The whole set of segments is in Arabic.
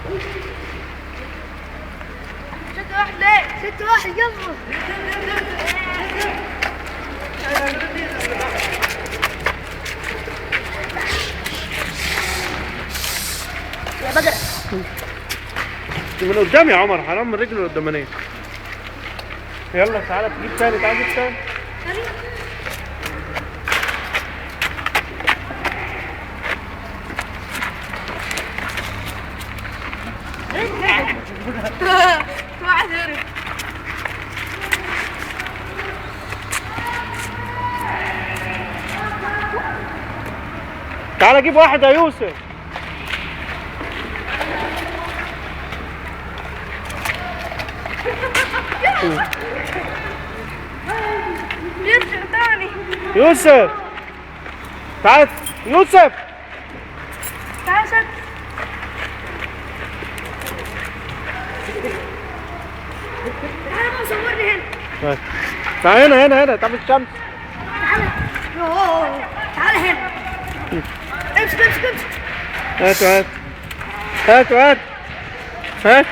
6 1 ليه؟ 6 1 يلا. يا بدر من قدام يا عمر، حرام من رجله القدامانيه. يلا تعالى تجيب تاني، تعالى تجيب تاني. واحد هرب. تعالى جيب واحد يا يوسف. يرجع تاني. يوسف تعال، يوسف تعال شد. تعال بقى صورني هنا. تعال هنا تعال الشمس. تعال. أوه. تعال هنا. امسك امسك امسك. هات.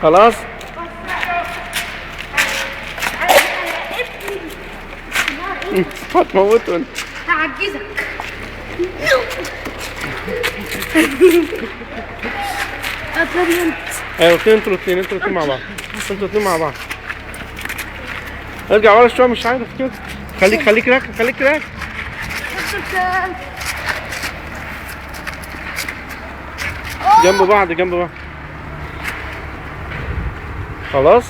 خلاص هتموته انت. هعجزك. اطلبي انت. ايوه انتوا الاثنين مع بعض. ارجع ورا شويه، مش عارف كده. خليك راكب. جنب بعض. خلاص.